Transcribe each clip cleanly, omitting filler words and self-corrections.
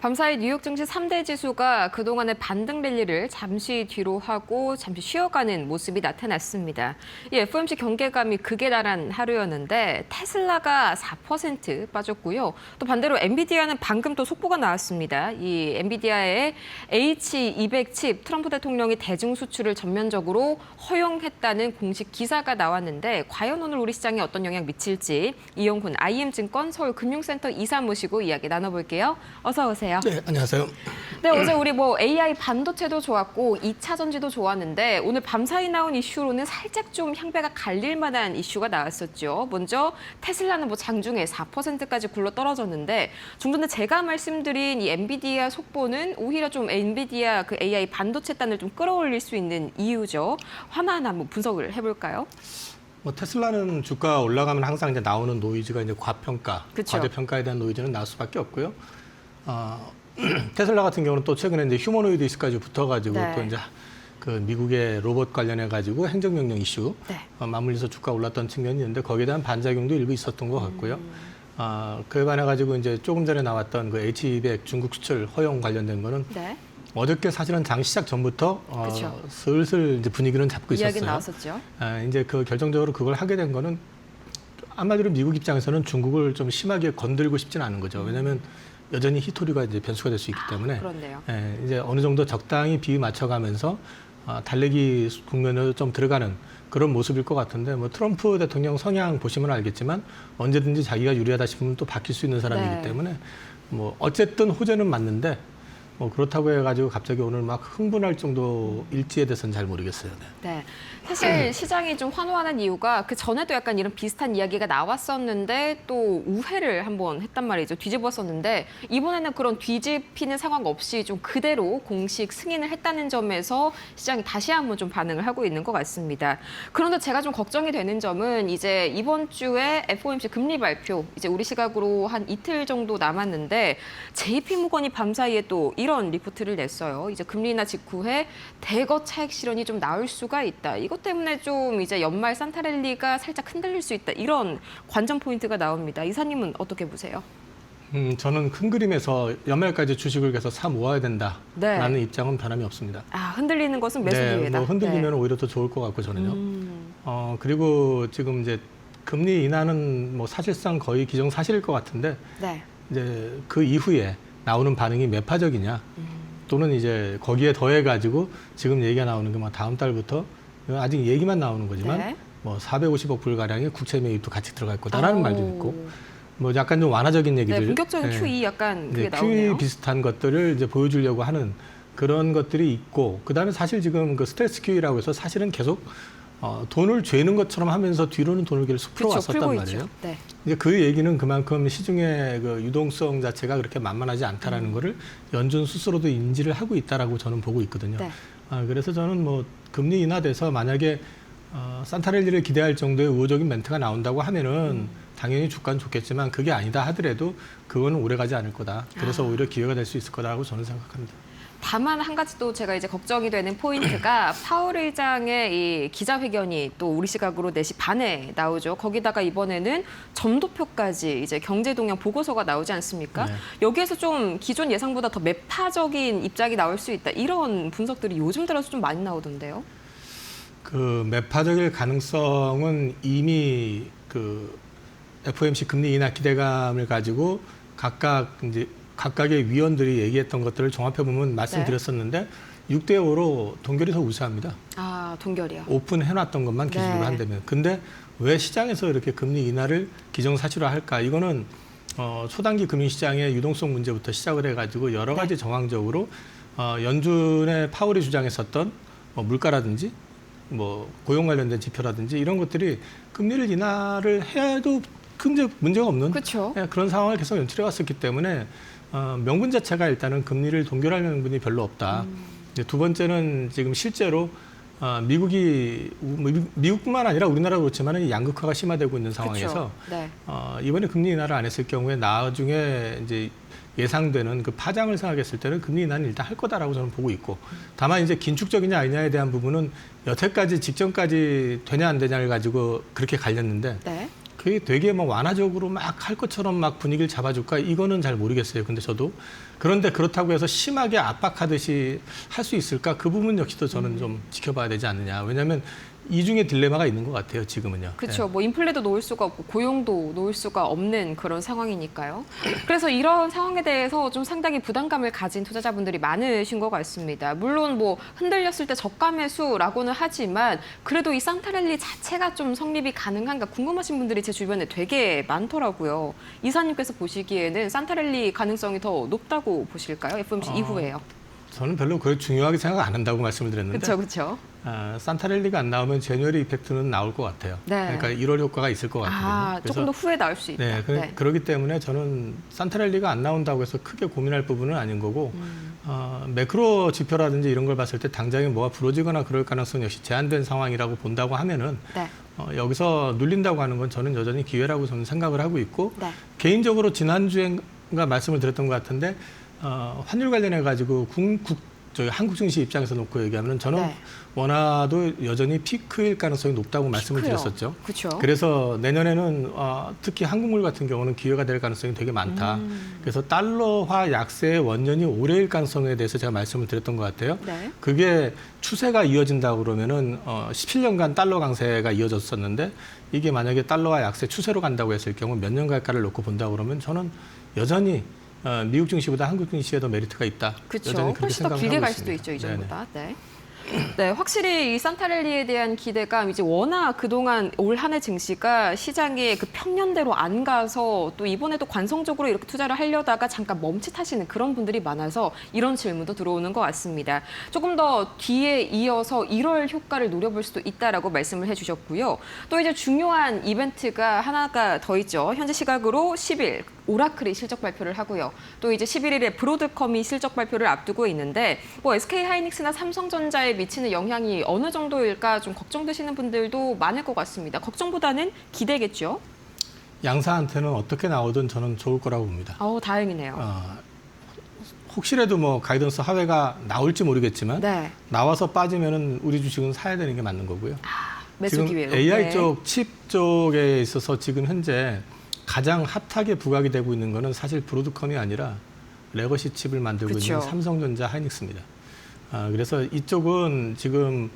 밤사이 뉴욕 증시 3대 지수가 그동안의 반등 랠리를 잠시 뒤로 하고 잠시 쉬어가는 모습이 나타났습니다. 이 FOMC 경계감이 극에 달한 하루였는데 테슬라가 4% 빠졌고요. 또 반대로 엔비디아는 방금 또 속보가 나왔습니다. 이 엔비디아의 H200 칩 트럼프 대통령이 대중 수출을 전면적으로 허용했다는 공식 기사가 나왔는데 과연 오늘 우리 시장에 어떤 영향 미칠지 이용훈 IM증권 서울금융센터 이사 모시고 이야기 나눠볼게요. 어서 오세요. 네, 안녕하세요. 네, 어제 우리 AI 반도체도 좋았고 2차 전지도 좋았는데 오늘 밤사이 나온 이슈로는 살짝 좀 향배가 갈릴 만한 이슈가 나왔었죠. 먼저 테슬라는 장중에 4%까지 굴러 떨어졌는데 좀 전에 제가 말씀드린 이 엔비디아 속보는 오히려 좀 엔비디아 그 AI 반도체단을 좀 끌어올릴 수 있는 이유죠. 하나하나 한번 분석을 해볼까요? 테슬라는 주가 올라가면 항상 이제 나오는 노이즈가 이제 과평가, 그쵸. 과대평가에 대한 노이즈는 나올 수밖에 없고요. 테슬라 같은 경우는 또 최근에 이제 휴머노이드 이슈까지 붙어가지고 네. 또 이제 그 미국의 로봇 관련해 가지고 행정명령 이슈 네. 맞물려서 주가 올랐던 측면이 있는데 거기에 대한 반작용도 일부 있었던 것 같고요. 그에 반해 가지고 이제 조금 전에 나왔던 그 H200 중국 수출 허용 관련된 거는 네. 어저께 사실은 장 시작 전부터 그쵸. 슬슬 이제 분위기는 잡고 이야기 있었어요. 나왔었죠. 이제 그 결정적으로 그걸 하게 된 거는 한마디로 미국 입장에서는 중국을 좀 심하게 건들고 싶지는 않은 거죠. 왜냐하면 여전히 히토리가 이제 변수가 될 수 있기 때문에 그렇네요. 이제 어느 정도 적당히 비위 맞춰가면서 달래기 국면으로 좀 들어가는 그런 모습일 것 같은데 트럼프 대통령 성향 보시면 알겠지만 언제든지 자기가 유리하다 싶으면 또 바뀔 수 있는 사람이기 네. 때문에 어쨌든 호재는 맞는데 그렇다고 해가지고 갑자기 오늘 막 흥분할 정도 일지에 대해서는 잘 모르겠어요. 네. 네. 사실 시장이 좀 환호하는 이유가 그 전에도 약간 이런 비슷한 이야기가 나왔었는데 또 우회를 한번 했단 말이죠. 뒤집었었는데 이번에는 그런 뒤집히는 상황 없이 좀 그대로 공식 승인을 했다는 점에서 시장이 다시 한번 좀 반응을 하고 있는 것 같습니다. 그런데 제가 좀 걱정이 되는 점은 이제 이번 주에 FOMC 금리 발표 이제 우리 시각으로 한 이틀 정도 남았는데 JP모건이 밤사이에 또 이런 리포트를 냈어요. 이제 금리 인하 직후에 대거 차익 실현이 좀 나올 수가 있다. 이것 때문에 좀 이제 연말 산타랠리가 살짝 흔들릴 수 있다. 이런 관전 포인트가 나옵니다. 이사님은 어떻게 보세요? 저는 큰 그림에서 연말까지 주식을 계속 사 모아야 된다라는 네. 입장은 변함이 없습니다. 흔들리는 것은 매수 네, 기회다. 흔들리면 오히려 더 좋을 것 같고 저는요. 그리고 지금 이제 금리 인하는 사실상 거의 기정사실일 것 같은데 네. 이제 그 이후에 나오는 반응이 매파적이냐 또는 이제 거기에 더해 가지고 지금 얘기가 나오는 게 다음 달부터 아직 얘기만 나오는 거지만 네. 450억 불 가량의 국채 매입도 같이 들어갈 거다라는 말도 있고 약간 좀 완화적인 얘기들, 네, 본격적인 QE 약간 그게 나오네요. QE 비슷한 것들을 이제 보여주려고 하는 그런 것들이 있고 그다음에 사실 지금 그 스텔스 QE라고 해서 사실은 계속 돈을 죄는 것처럼 하면서 뒤로는 돈을 계속 풀어왔었단 말이에요. 네. 이제 그 얘기는 그만큼 시중의 그 유동성 자체가 그렇게 만만하지 않다라는 거를 연준 스스로도 인지를 하고 있다라고 저는 보고 있거든요. 네. 그래서 저는 금리 인하돼서 만약에 산타랠리를 기대할 정도의 우호적인 멘트가 나온다고 하면은 당연히 주가는 좋겠지만 그게 아니다 하더라도 그거는 오래가지 않을 거다. 그래서 오히려 기회가 될 수 있을 거다라고 저는 생각합니다. 다만 한 가지 또 제가 이제 걱정이 되는 포인트가 파월 의장의 이 기자회견이 또 우리 시각으로 4시 반에 나오죠. 거기다가 이번에는 점도표까지 이제 경제 동향 보고서가 나오지 않습니까? 네. 여기에서 좀 기존 예상보다 더 매파적인 입장이 나올 수 있다. 이런 분석들이 요즘 들어서 좀 많이 나오던데요. 그 매파적일 가능성은 이미 그 FOMC 금리 인하 기대감을 가지고 각각의 위원들이 얘기했던 것들을 종합해 보면 말씀드렸었는데 6대 5로 동결이 더 우세합니다. 동결이요. 오픈해놨던 것만 기준으로 네. 한다면. 근데 왜 시장에서 이렇게 금리 인하를 기정사실화할까? 이거는 초단기 금융시장의 유동성 문제부터 시작을 해가지고 여러 가지 정황적으로 연준의 파월이 주장했었던 물가라든지 고용 관련된 지표라든지 이런 것들이 금리를 인하를 해도 큰 문제가 없는 그렇죠. 그런 상황을 계속 연출해 왔었기 때문에 명분 자체가 일단은 금리를 동결할 명분이 별로 없다. 이제 두 번째는 지금 실제로 미국뿐만 아니라 우리나라도 그렇지만 양극화가 심화되고 있는 상황에서 네. 이번에 금리 인하를 안 했을 경우에 나중에 이제 예상되는 그 파장을 생각했을 때는 금리 인하는 일단 할 거다라고 저는 보고 있고 다만 이제 긴축적이냐 아니냐에 대한 부분은 여태까지 직전까지 되냐 안 되냐를 가지고 그렇게 갈렸는데 네. 그게 되게 뭐 완화적으로 막 할 것처럼 막 분위기를 잡아줄까? 이거는 잘 모르겠어요. 근데 저도 그런데 그렇다고 해서 심하게 압박하듯이 할 수 있을까? 그 부분 역시도 저는 좀 지켜봐야 되지 않느냐. 왜냐하면 이중의 딜레마가 있는 것 같아요. 지금은요. 그렇죠. 뭐 인플레도 놓을 수가 없고 고용도 놓을 수가 없는 그런 상황이니까요. 그래서 이런 상황에 대해서 좀 상당히 부담감을 가진 투자자분들이 많으신 것 같습니다. 물론 뭐 흔들렸을 때 저가 매수라고는 하지만 그래도 이 산타랠리 자체가 좀 성립이 가능한가 궁금하신 분들이 제 주변에 되게 많더라고요. 이사님께서 보시기에는 산타랠리 가능성이 더 높다고 보실까요? FOMC 이후에요. 저는 별로 그걸 중요하게 생각 안 한다고 말씀을 드렸는데 그렇죠, 그렇죠. 산타랠리가 안 나오면 제뉴얼리 이펙트는 나올 것 같아요. 네. 그러니까 1월 효과가 있을 것 같거든요. 그래서 조금 더 후에 나올 수 있다. 네, 그렇기 때문에 저는 산타랠리가 안 나온다고 해서 크게 고민할 부분은 아닌 거고 매크로 지표라든지 이런 걸 봤을 때 당장에 뭐가 부러지거나 그럴 가능성이 역시 제한된 상황이라고 본다고 하면은 네. 여기서 눌린다고 하는 건 저는 여전히 기회라고 저는 생각을 하고 있고 네. 개인적으로 지난주엔가 말씀을 드렸던 것 같은데 환율 관련해 가지고 저희 한국 증시 입장에서 놓고 얘기하면 저는 네. 원화도 여전히 피크일 가능성이 높다고 말씀을 피크요. 드렸었죠. 그렇죠. 그래서 내년에는 특히 한국물 같은 경우는 기회가 될 가능성이 되게 많다. 그래서 달러화 약세의 원년이 올해일 가능성에 대해서 제가 말씀을 드렸던 것 같아요. 네. 그게 추세가 이어진다고 그러면은 17년간 달러 강세가 이어졌었는데 이게 만약에 달러화 약세 추세로 간다고 했을 경우 몇 년 갈까를 놓고 본다고 그러면 저는 여전히 미국 증시보다 한국 증시에 더 메리트가 있다. 그렇죠. 여전히 그렇게 훨씬 더 생각을 길게 하고 갈 있습니다. 수도 있죠, 이전보다. 네. 네, 확실히 이 산타랠리에 대한 기대감 이제 워낙 그동안 올 한 해 증시가 시장에 그 평년대로 안 가서 또 이번에도 관성적으로 이렇게 투자를 하려다가 잠깐 멈칫하시는 그런 분들이 많아서 이런 질문도 들어오는 것 같습니다. 조금 더 뒤에 이어서 1월 효과를 노려볼 수도 있다라고 말씀을 해주셨고요. 또 이제 중요한 이벤트가 하나가 더 있죠. 현재 시각으로 10일 오라클이 실적 발표를 하고요. 또 이제 11일에 브로드컴이 실적 발표를 앞두고 있는데 뭐 SK하이닉스나 삼성전자에 미치는 영향이 어느 정도일까 좀 걱정되시는 분들도 많을 것 같습니다. 걱정보다는 기대겠죠. 양사한테는 어떻게 나오든 저는 좋을 거라고 봅니다. 다행이네요. 혹시라도 뭐 가이던스 하회가 나올지 모르겠지만 네. 나와서 빠지면은 우리 주식은 사야 되는 게 맞는 거고요. 매수 지금 기회로. AI 네. 쪽 칩 쪽에 있어서 지금 현재 가장 핫하게 부각이 되고 있는 거는 사실 브로드컴이 아니라 레거시 칩을 만들고 그쵸. 있는 삼성전자 하이닉스입니다. 그래서 이쪽은 지금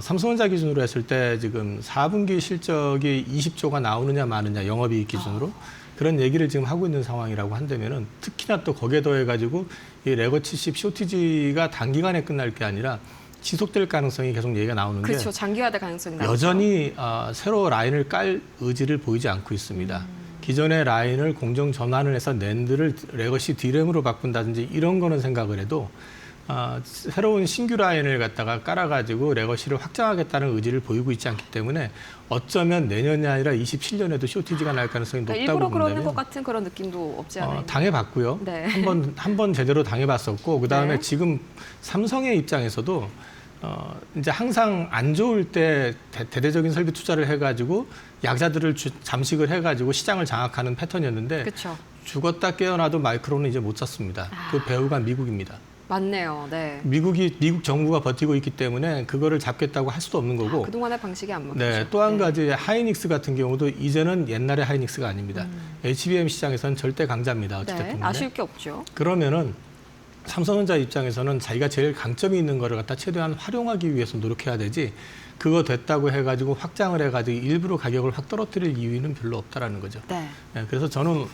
삼성전자 기준으로 했을 때 지금 4분기 실적이 20조가 나오느냐 마느냐 영업이익 기준으로 그런 얘기를 지금 하고 있는 상황이라고 한다면은 특히나 또 거기에 더해가지고 이 레거시 칩 쇼티지가 단기간에 끝날 게 아니라 지속될 가능성이 계속 얘기가 나오는 게 그렇죠. 장기화될 가능성이 나오죠. 여전히 새로 라인을 깔 의지를 보이지 않고 있습니다. 기존의 라인을 공정 전환을 해서 낸드를 레거시 D램으로 바꾼다든지 이런 거는 생각을 해도 새로운 신규 라인을 갖다가 깔아가지고 레거시를 확장하겠다는 의지를 보이고 있지 않기 때문에 어쩌면 내년이 아니라 27년에도 쇼티지가 날 가능성이 높다고 일부러 그러는 본다면 것 같은 그런 느낌도 없지 않아요. 당해봤고요. 네. 한 번 제대로 당해봤었고 그다음에 네. 지금 삼성의 입장에서도 이제 항상 안 좋을 때 대대적인 설비 투자를 해가지고 약자들을 잠식을 해가지고 시장을 장악하는 패턴이었는데 그렇죠. 죽었다 깨어나도 마이크로는 이제 못 찼습니다. 그 배후가 미국입니다. 맞네요. 네. 미국 정부가 버티고 있기 때문에 그거를 잡겠다고 할 수도 없는 거고. 그동안의 방식이 안 먹히죠. 네, 또 한 가지 하이닉스 같은 경우도 이제는 옛날의 하이닉스가 아닙니다. HBM 시장에서는 절대 강자입니다. 어쨌든 네. 간에. 아쉬울 게 없죠. 그러면은 삼성전자 입장에서는 자기가 제일 강점이 있는 거를 갖다 최대한 활용하기 위해서 노력해야 되지 그거 됐다고 해가지고 확장을 해가지고 일부러 가격을 확 떨어뜨릴 이유는 별로 없다라는 거죠. 네. 네, 그래서 저는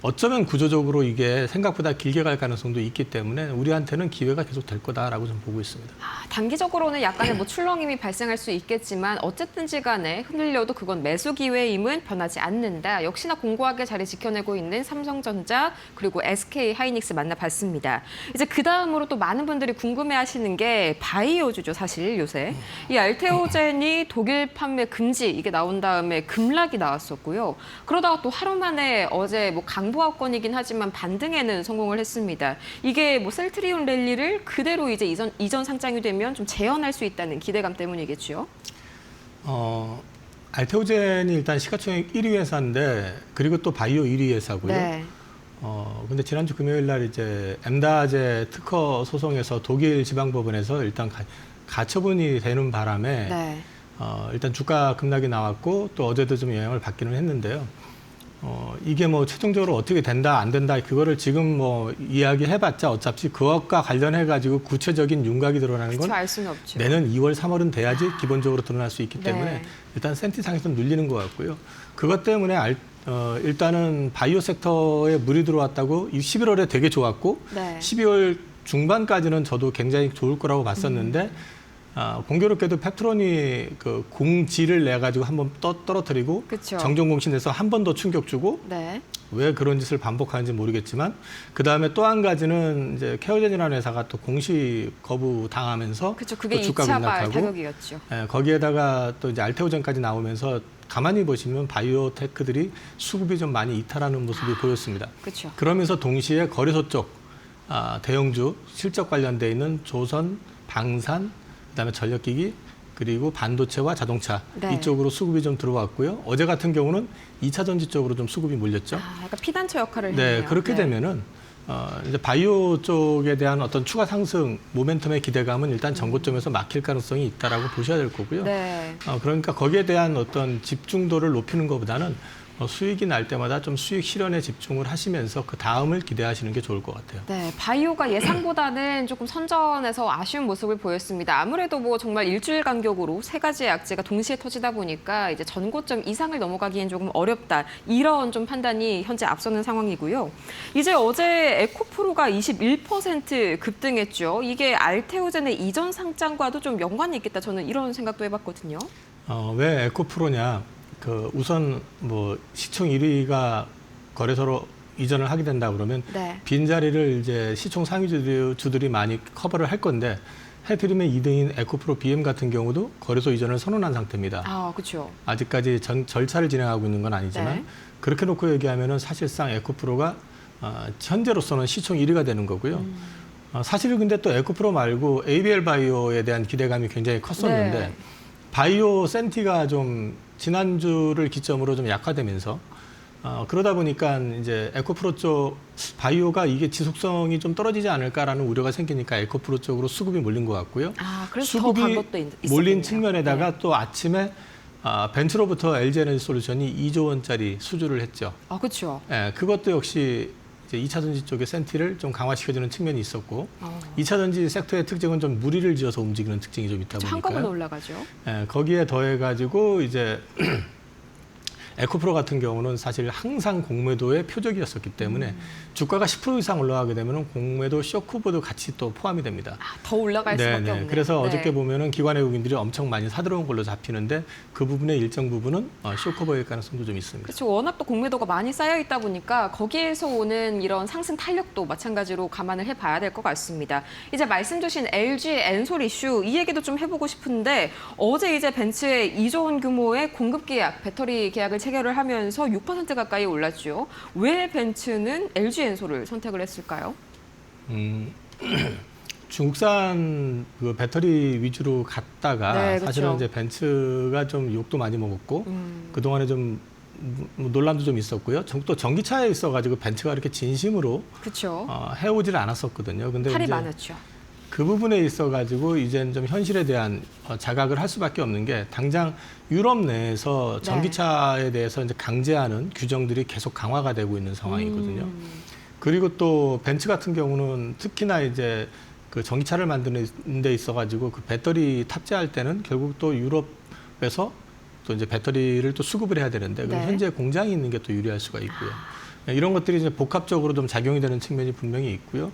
어쩌면 구조적으로 이게 생각보다 길게 갈 가능성도 있기 때문에 우리한테는 기회가 계속 될 거다라고 좀 보고 있습니다. 단기적으로는 약간의 뭐 출렁임이 발생할 수 있겠지만 어쨌든지 간에 흔들려도 그건 매수 기회임은 변하지 않는다. 역시나 공고하게 자리 지켜내고 있는 삼성전자 그리고 SK 하이닉스 만나봤습니다. 이제 그 다음으로 또 많은 분들이 궁금해하시는 게 바이오주죠. 사실 요새 이 알테오젠이 독일 판매 금지 이게 나온 다음에 급락이 나왔었고요. 그러다가 또 하루 만에 어제 뭐 강보합권이긴 하지만 반등에는 성공을 했습니다. 이게 뭐 셀트리온 랠리를 그대로 이제 이전 상장이 되면 좀 재현할 수 있다는 기대감 때문이겠죠. 알테오젠이 일단 시가총액 1위 회사인데 그리고 또 바이오 1위 회사고요. 네. 근데 지난주 금요일 날 이제 엠다제 특허 소송에서 독일 지방법원에서 일단 가처분이 되는 바람에 네. 일단 주가 급락이 나왔고 또 어제도 좀 영향을 받기는 했는데요. 이게 뭐 최종적으로 어떻게 된다 안 된다 그거를 지금 뭐 이야기해봤자 어차피 그것과 관련해 가지고 구체적인 윤곽이 드러나는 건 그쵸, 알 수는 없죠. 내년 2월 3월은 돼야지 기본적으로 드러날 수 있기 때문에 네. 일단 센티상에서 눌리는 것 같고요. 그것 때문에 일단은 바이오 섹터에 물이 들어왔다고 11월에 되게 좋았고 네. 12월 중반까지는 저도 굉장히 좋을 거라고 봤었는데 공교롭게도 팩트론이 그 공지를 내 가지고 한번 떨어뜨리고 그쵸. 정정 공신에서 한 번 더 충격 주고 네. 왜 그런 짓을 반복하는지 모르겠지만 그 다음에 또 한 가지는 이제 케어젠이라는 회사가 또 공시 거부 당하면서 그렇죠. 그게 또 주가 2차 발 급락하고 타격이었죠. 거기에다가 또 이제 알테오젠까지 나오면서 가만히 보시면 바이오테크들이 수급이 좀 많이 이탈하는 모습이 보였습니다. 그렇죠. 그러면서 동시에 거래소 쪽 대형주 실적 관련돼 있는 조선, 방산, 그다음에 전력기기 그리고 반도체와 자동차 네. 이쪽으로 수급이 좀 들어왔고요. 어제 같은 경우는 2차 전지 쪽으로 좀 수급이 몰렸죠. 약간 피단처 역할을 네, 했네요. 그렇게 되면은 이제 바이오 쪽에 대한 어떤 추가 상승 모멘텀의 기대감은 일단 전고점에서 막힐 가능성이 있다라고 보셔야 될 거고요. 네. 그러니까 거기에 대한 어떤 집중도를 높이는 것보다는 수익이 날 때마다 좀 수익 실현에 집중을 하시면서 그 다음을 기대하시는 게 좋을 것 같아요. 네, 바이오가 예상보다는 조금 선전해서 아쉬운 모습을 보였습니다. 아무래도 뭐 정말 일주일 간격으로 세 가지의 악재가 동시에 터지다 보니까 이제 전고점 이상을 넘어가기엔 조금 어렵다. 이런 좀 판단이 현재 앞서는 상황이고요. 이제 어제 에코프로가 21% 급등했죠. 이게 알테오젠의 이전 상장과도 좀 연관이 있겠다. 저는 이런 생각도 해봤거든요. 왜 에코프로냐? 우선 뭐 시총 1위가 거래소로 이전을 하게 된다 그러면 네. 빈자리를 이제 시총 상위주들이 많이 커버를 할 건데 해피림의 2등인 에코프로 BM 같은 경우도 거래소 이전을 선언한 상태입니다. 그렇죠. 아직까지 절차를 진행하고 있는 건 아니지만 네. 그렇게 놓고 얘기하면은 사실상 에코프로가 현재로서는 시총 1위가 되는 거고요. 사실은 근데 또 에코프로 말고 ABL 바이오에 대한 기대감이 굉장히 컸었는데 네. 바이오 센티가 좀 지난주를 기점으로 좀 약화되면서 그러다 보니까 이제 에코프로 쪽 바이오가 이게 지속성이 좀 떨어지지 않을까라는 우려가 생기니까 에코프로 쪽으로 수급이 몰린 것 같고요. 그래서 더 간 것도 있었군요. 몰린 측면에다가 또 아침에 벤처로부터 LG에너지솔루션이 2조 원짜리 수주를 했죠. 그렇죠. 예, 그것도 역시 이제 2차 전지 쪽의 센티를 좀 강화시켜주는 측면이 있었고 2차 전지 섹터의 특징은 좀 무리를 지어서 움직이는 특징이 좀 있다 보니까요. 한꺼번에 올라가죠. 예, 거기에 더해가지고 이제 에코프로 같은 경우는 사실 항상 공매도의 표적이었었기 때문에 주가가 10% 이상 올라가게 되면 공매도 쇼크보도 같이 또 포함이 됩니다. 더 올라갈 수밖에 없네요. 그래서 네. 어저께 보면은 기관 외국인들이 엄청 많이 사들어온 걸로 잡히는데 그 부분의 일정 부분은 쇼커버일 가능성도 좀 있습니다. 그렇죠. 워낙 또 공매도가 많이 쌓여 있다 보니까 거기에서 오는 이런 상승 탄력도 마찬가지로 감안을 해봐야 될 것 같습니다. 이제 말씀 주신 LG 엔솔 이슈 이 얘기도 좀 해보고 싶은데 어제 이제 벤츠의 2조 원 규모의 공급 계약, 배터리 계약을 체결을 하면서 6% 가까이 올랐죠. 왜 벤츠는 LG 엔솔을 선택을 했을까요? 중국산 그 배터리 위주로 갔다가 네, 그렇죠. 사실은 이제 벤츠가 좀 욕도 많이 먹었고 그동안에 좀 논란도 좀 있었고요. 또 전기차에 있어가지고 벤츠가 이렇게 진심으로 그렇죠. 해오질 않았었거든요. 근데 탈이 이제 많았죠. 그 부분에 있어가지고 이제는 좀 현실에 대한 자각을 할 수밖에 없는 게 당장 유럽 내에서 전기차에 대해서 이제 강제하는 규정들이 계속 강화가 되고 있는 상황이거든요. 그리고 또 벤츠 같은 경우는 특히나 이제 그 전기차를 만드는 데 있어가지고 그 배터리 탑재할 때는 결국 또 유럽에서 또 이제 배터리를 또 수급을 해야 되는데 그럼 현재 공장이 있는 게 또 유리할 수가 있고요. 이런 것들이 이제 복합적으로 좀 작용이 되는 측면이 분명히 있고요.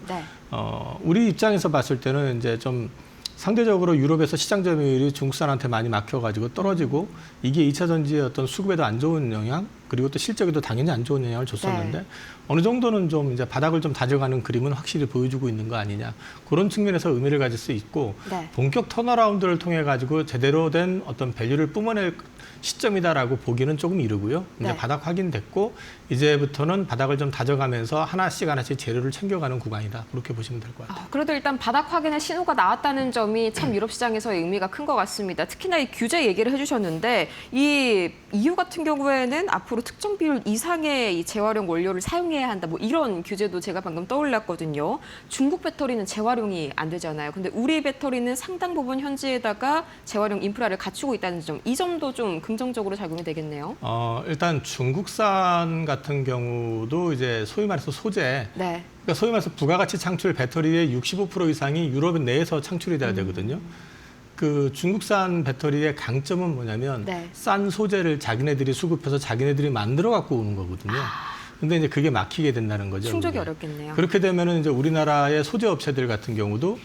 우리 입장에서 봤을 때는 이제 좀 상대적으로 유럽에서 시장 점유율이 중국산한테 많이 막혀가지고 떨어지고 이게 2차 전지의 어떤 수급에도 안 좋은 영향 그리고 또 실적에도 당연히 안 좋은 영향을 줬었는데 어느 정도는 좀 이제 바닥을 좀 다져가는 그림은 확실히 보여주고 있는 거 아니냐 그런 측면에서 의미를 가질 수 있고 본격 턴어라운드를 통해 가지고 제대로 된 어떤 밸류를 뿜어낼 시점이다라고 보기는 조금 이르고요. 이제 바닥 확인됐고 이제부터는 바닥을 좀 다져가면서 하나씩 재료를 챙겨가는 구간이다. 그렇게 보시면 될 것 같아요. 그래도 일단 바닥 확인의 신호가 나왔다는 점이 참 유럽 시장에서의 의미가 큰 것 같습니다. 특히나 이 규제 얘기를 해주셨는데 이 EU 같은 경우에는 앞으로 앞으로 특정 비율 이상의 이 재활용 원료를 사용해야 한다. 뭐 이런 규제도 제가 방금 떠올랐거든요. 중국 배터리는 재활용이 안 되잖아요. 근데 우리 배터리는 상당 부분 현지에다가 재활용 인프라를 갖추고 있다는 점, 이 점도 좀 긍정적으로 작용이 되겠네요. 일단 중국산 같은 경우도 이제 소위 말해서 소재, 네. 그러니까 소위 말해서 부가가치 창출 배터리의 65% 이상이 유럽 내에서 창출이 돼야 되거든요. 그 중국산 배터리의 강점은 뭐냐면 네. 싼 소재를 자기네들이 수급해서 자기네들이 만들어 갖고 오는 거거든요. 근데 이제 그게 막히게 된다는 거죠. 충족이 그게. 어렵겠네요. 그렇게 되면은 이제 우리나라의 소재 업체들 같은 경우도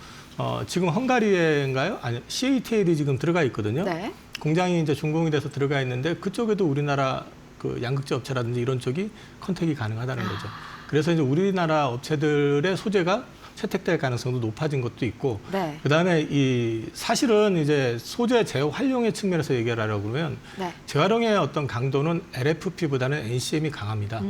지금 헝가리에인가요? 아니, CATL이 지금 들어가 있거든요. 네. 공장이 이제 준공이 돼서 들어가 있는데 그쪽에도 우리나라 그 양극재 업체라든지 이런 쪽이 컨택이 가능하다는 거죠. 그래서 이제 우리나라 업체들의 소재가 채택될 가능성도 높아진 것도 있고, 네. 그다음에 이 사실은 이제 소재 재활용의 측면에서 얘기를 하려고 그러면 네. 재활용의 어떤 강도는 LFP보다는 NCM이 강합니다.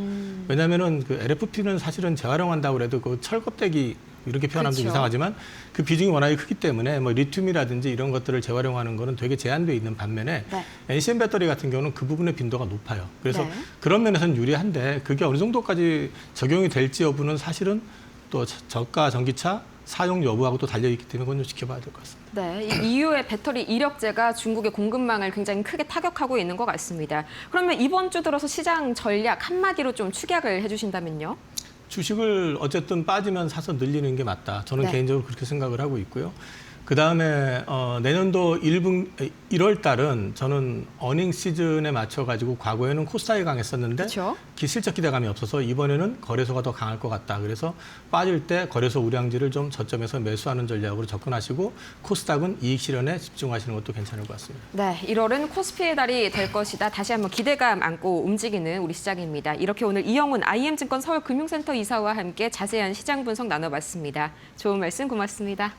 왜냐하면은 그 LFP는 사실은 재활용한다고 해도 그 철껍데기 이렇게 표현하면 좀 그렇죠. 이상하지만 그 비중이 워낙에 크기 때문에 뭐 리튬이라든지 이런 것들을 재활용하는 거는 되게 제한돼 있는 반면에 네. NCM 배터리 같은 경우는 그 부분의 빈도가 높아요. 그래서 네. 그런 면에서는 유리한데 그게 어느 정도까지 적용이 될지 여부는 사실은 또 저가 전기차 사용 여부하고 또 달려있기 때문에 그건 좀 지켜봐야 될 것 같습니다. 네, 이 EU의 배터리 이력제가 중국의 공급망을 굉장히 크게 타격하고 있는 것 같습니다. 그러면 이번 주 들어서 시장 전략 한마디로 좀 축약을 해주신다면요? 주식을 어쨌든 빠지면 사서 늘리는 게 맞다. 저는 네. 개인적으로 그렇게 생각을 하고 있고요. 그다음에 내년도 1월 달은 저는 어닝 시즌에 맞춰가지고 과거에는 코스닥이 강했었는데 그렇죠. 실적 기대감이 없어서 이번에는 거래소가 더 강할 것 같다. 그래서 빠질 때 거래소 우량지를 좀 저점에서 매수하는 전략으로 접근하시고 코스닥은 이익 실현에 집중하시는 것도 괜찮을 것 같습니다. 네, 1월은 코스피의 달이 될 것이다. 다시 한번 기대감 안고 움직이는 우리 시장입니다. 이렇게 오늘 이영훈 IM증권 서울금융센터 이사와 함께 자세한 시장 분석 나눠봤습니다. 좋은 말씀 고맙습니다.